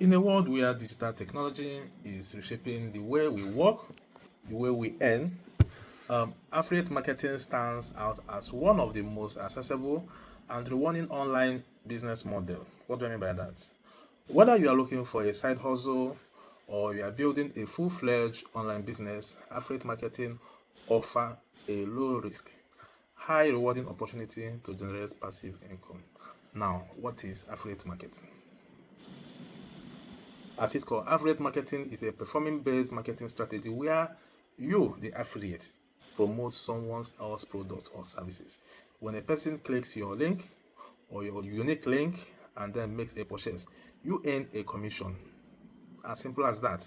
In a world where digital technology is reshaping the way we work, the way we earn, affiliate marketing stands out as one of the most accessible and rewarding online business model. What do I mean by that? Whether you are looking for a side hustle or you are building a full-fledged online business, affiliate marketing offer a low risk, high rewarding opportunity to generate passive income. Now, what is affiliate marketing? As it's called, affiliate marketing is a performance-based marketing strategy where you, the affiliate, promote someone else's product or services. When a person clicks your link or your unique link and then makes a purchase, you earn a commission. As simple as that.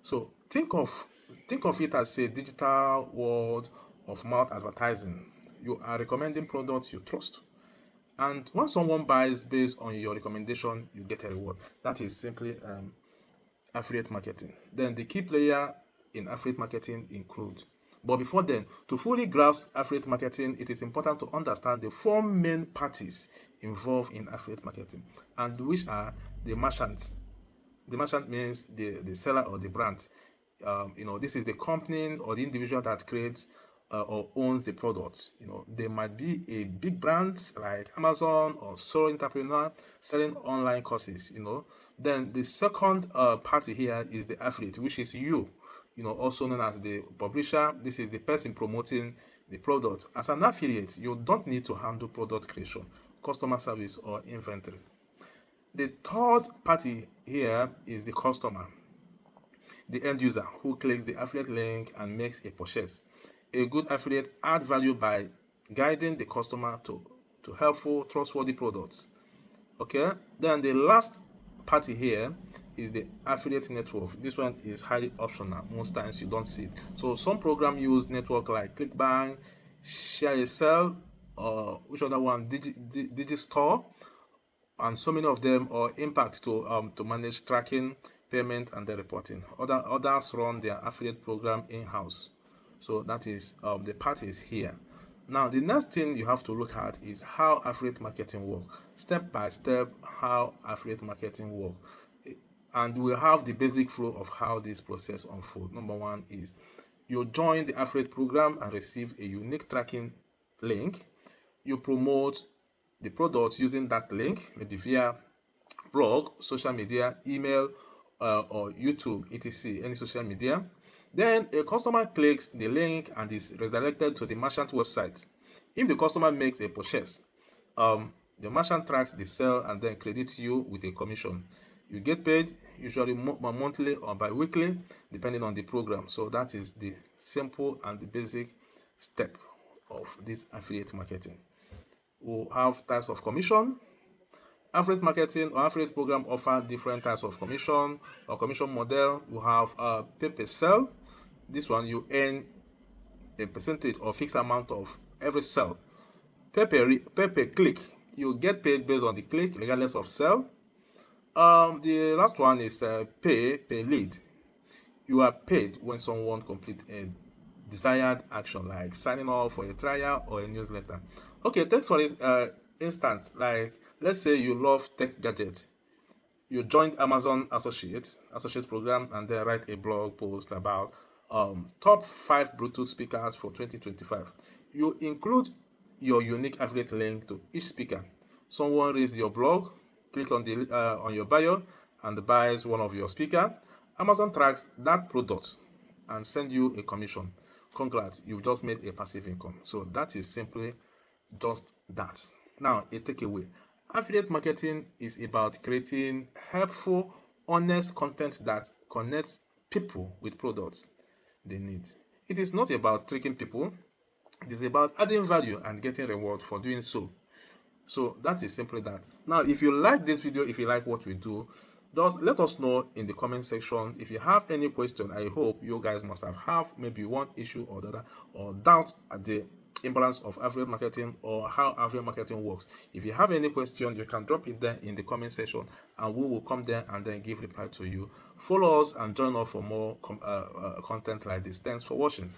So think of it as a digital word of mouth advertising. You are recommending products you trust. And when someone buys based on your recommendation, you get a reward. That is simply affiliate marketing. Then the key player in affiliate marketing include. But before then, to fully grasp affiliate marketing, it is important to understand the four main parties involved in affiliate marketing, and which are the merchants. The merchant means the seller or the brand. This is the company or the individual that creates or owns the product. They might be a big brand like Amazon or solo entrepreneur selling online courses. Then the second party here is the affiliate, which is you. Also known as the publisher. This is the person promoting the product. As an affiliate, you don't need to handle product creation, customer service, or inventory. The third party here is the customer, the end user who clicks the affiliate link and makes a purchase. A good affiliate adds value by guiding the customer to helpful, trustworthy products. Okay, then the last party here is the affiliate network. This one is highly optional. Most times you don't see it. So some programs use network like ClickBank, ShareASell, or which other one, Digistore, and so many of them are Impact to manage tracking, payment, and the reporting. Others run their affiliate program in-house. So that is the parties here. Now, the next thing you have to look at is how affiliate marketing works. Step by step, how affiliate marketing works. And we'll have the basic flow of how this process unfolds. Number one is you join the affiliate program and receive a unique tracking link. You promote the product using that link, maybe via blog, social media, email, or YouTube, etc., any social media. Then a customer clicks the link and is redirected to the merchant website. If the customer makes a purchase, the merchant tracks the sale and then credits you with a commission. You get paid usually monthly or bi-weekly, depending on the program. So that is the simple and the basic step of this affiliate marketing. We'll have types of commission. Affiliate marketing or affiliate program offer different types of commission or commission model. You have pay per sale. This one you earn a percentage or fixed amount of every sale. Pay per click. You get paid based on the click regardless of sale. The last one is pay per lead. You are paid when someone completes a desired action like signing up for a trial or a newsletter. Okay, thanks for this instance. Like, let's say you love tech gadgets. You joined Amazon Associates program and then write a blog post about top 5 Bluetooth speakers for 2025. You include your unique affiliate link to each speaker. Someone reads your blog, click on the on your bio, and buys one of your speakers. Amazon tracks that product and send you a commission. Congrats, you've just made a passive income. So that is simply just that. Now, a takeaway. Affiliate marketing is about creating helpful, honest content that connects people with products they need. It is not about tricking people. It is about adding value and getting reward for doing so. So that is simply that. Now, if you like this video, if you like what we do, just let us know in the comment section. If you have any question, I hope you guys must have maybe one issue or the other, or doubt at the imbalance of affiliate marketing or how affiliate marketing works. If you have any question, you can drop it there in the comment section and we will come there and then give reply to you. Follow us and join us for more content like this. Thanks for watching.